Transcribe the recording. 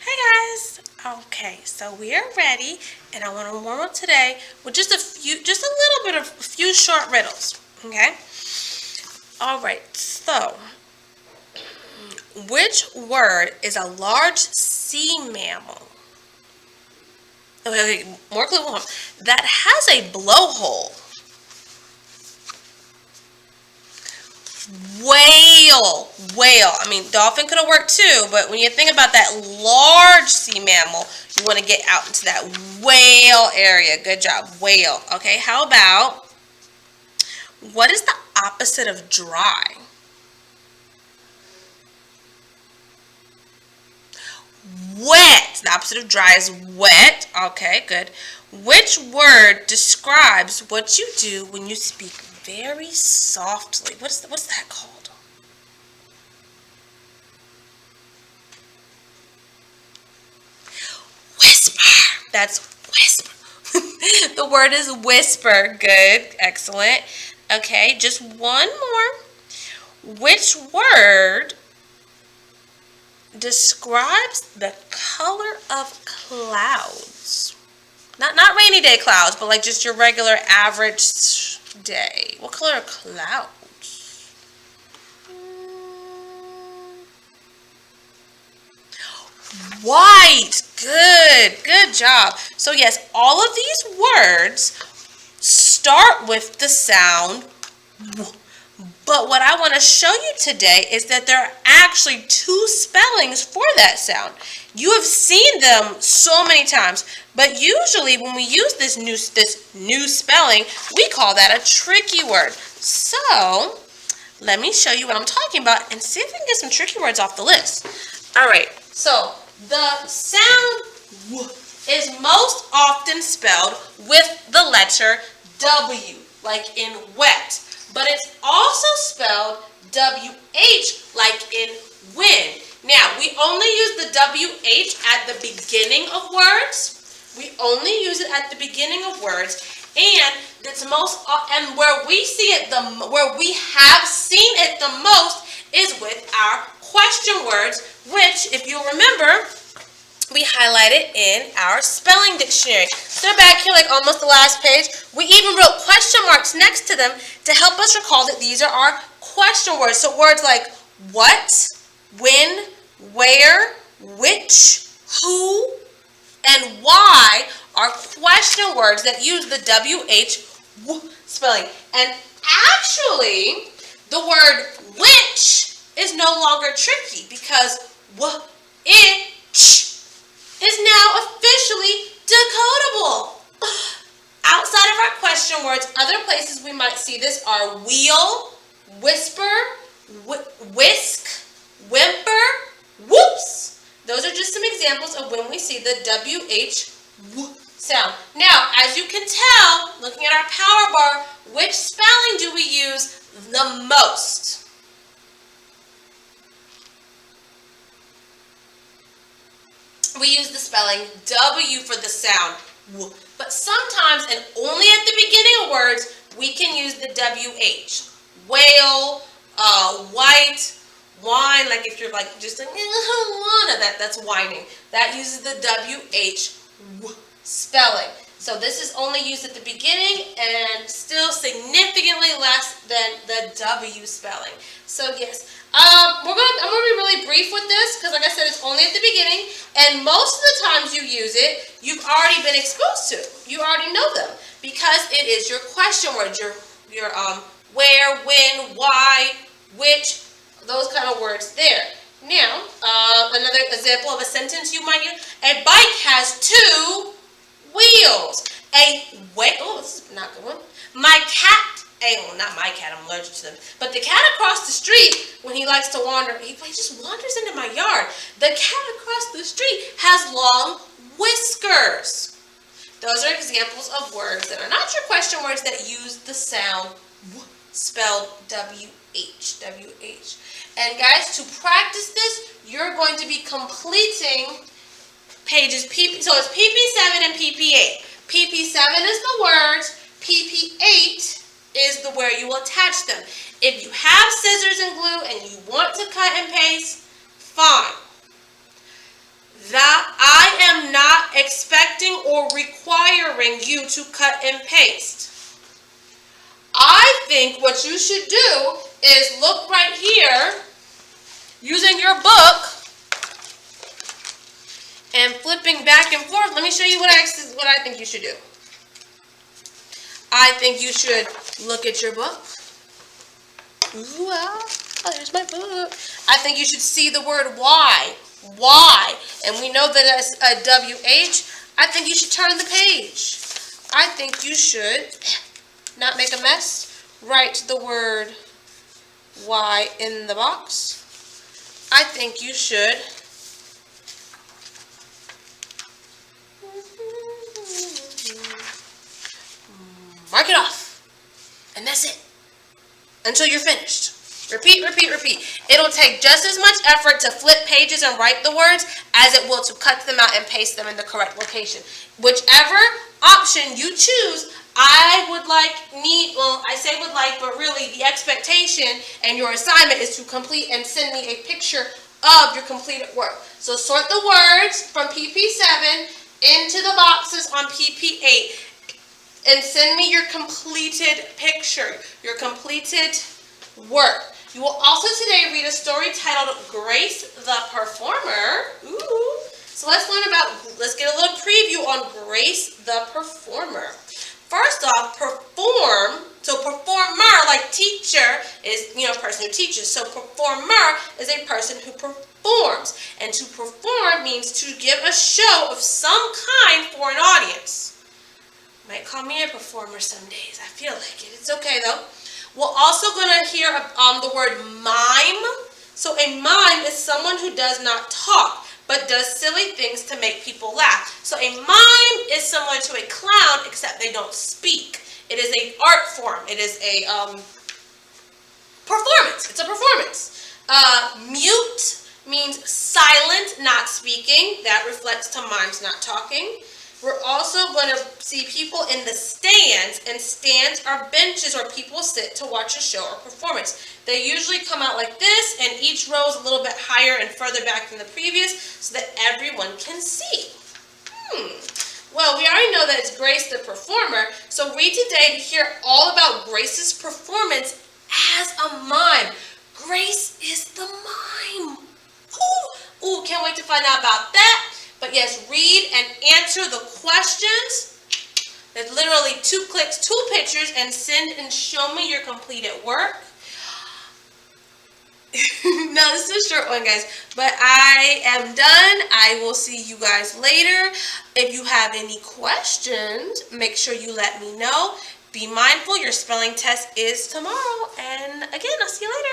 Hey guys! Okay, so we are ready, and I want to warm up today with just a little bit of a few short riddles. Okay? Alright, so which word is a large sea mammal? Okay, more clue one. That has a blowhole. Whale. I mean, dolphin could have worked too, but when you think about that large sea mammal, you want to get out into that whale area. Good job, whale. Okay, how about what is the opposite of dry? Wet. The opposite of dry is wet. Okay, good. Which word describes what you do when you speak very softly? What's that called? Whisper. That's whisper. The word is whisper. Good. Excellent. Okay, just one more. Which word describes the color of clouds? Not rainy day clouds, but like just your regular average day. What color are clouds? White. Good job. So yes, all of these words start with the sound W. But what I want to show you today is that there are actually two spellings for that sound. You have seen them so many times, but usually when we use this new spelling, we call that a tricky word. So let me show you what I'm talking about and see if we can get some tricky words off the list. All right, so the sound W is most often spelled with the letter W, like in wet. But it's also spelled W-H, like in win. Now, we only use the W-H at the beginning of words. We only use it at the beginning of words. And where we see it where we have seen it the most is with our question words, which, if you'll remember, we highlighted in our spelling dictionary. So they're back here like almost the last page. We even wrote question marks next to them to help us recall that these are our question words. So words like what, when, where, which, who, and why are question words that use the W-H spelling. And actually, the word which is no longer tricky because it is now officially decodable. Outside of our question words, other places we might see this are wheel, whisper, whisk, whimper, whoops. Those are just some examples of when we see the W-H sound. Now, as you can tell, looking at our power bar, which spelling do we use the most? We use the spelling W for the sound W. But sometimes, and only at the beginning of words, we can use the WH. Whale, white, wine, like if you're like just like, that's whining. That uses the WH spelling. So this is only used at the beginning and still significantly less than the W spelling. So yes, I'm gonna be really brief with this because, like I said, it's only at the beginning, and most of the times you use it, you've already been exposed to. You already know them because it is your question words, your where, when, why, which, those kind of words there. Now, another example of a sentence you might use: a bike has two wheels. This is not a good one. Not my cat, I'm allergic to them. But the cat across the street, when he likes to wander, he just wanders into my yard. The cat across the street has long whiskers. Those are examples of words that are not your question words that use the sound W, spelled W-H. And guys, to practice this, you're going to be completing pages so it's PP7 and PP8. PP7 is the words, PP8 is where you will attach them. If you have scissors and glue and you want to cut and paste, fine. That expecting or requiring you to cut and paste. I think what you should do is look right here using your book and flipping back and forth. Let me show you what I think you should do. I think you should look at your book. Ooh, there's my book. I think you should see the word why. Why? And we know that as a WH. I think you should turn the page. I think you should not make a mess. Write the word why in the box. I think you should mark it off. And that's it. Until you're finished. Repeat, repeat, repeat. It'll take just as much effort to flip pages and write the words as it will to cut them out and paste them in the correct location. Whichever option you choose, I say would like, but really the expectation and your assignment is to complete and send me a picture of your completed work. So sort the words from PP7 into the boxes on PP8 and send me your completed picture, your completed work. You will also today read a story titled Grace the Performer. Ooh. So let's get a little preview on Grace the Performer. First off, perform. So performer, like teacher, is, a person who teaches. So performer is a person who performs. And to perform means to give a show of some kind for an audience. Might call me a performer some days. I feel like it. It's okay though. We're also going to hear the word mime. So a mime is someone who does not talk, but does silly things to make people laugh. So a mime is similar to a clown, except they don't speak. It is an art form. It is a performance. It's a performance. Mute means silent, not speaking. That reflects to mimes not talking. We're also going to see people in the stands, and stands are benches where people sit to watch a show or performance. They usually come out like this, and each row is a little bit higher and further back than the previous so that everyone can see. Well, we already know that it's Grace the Performer, so read today to hear all about Grace's performance as a mime. Grace is the mime. Ooh, can't wait to find out about that. But yes, read and answer the questions. There's literally 2 clicks, 2 pictures, and send and show me your completed work. No, this is a short one, guys, but I am done. I will see you guys later. If you have any questions, make sure you let me know. Be mindful, your spelling test is tomorrow. And again, I'll see you later.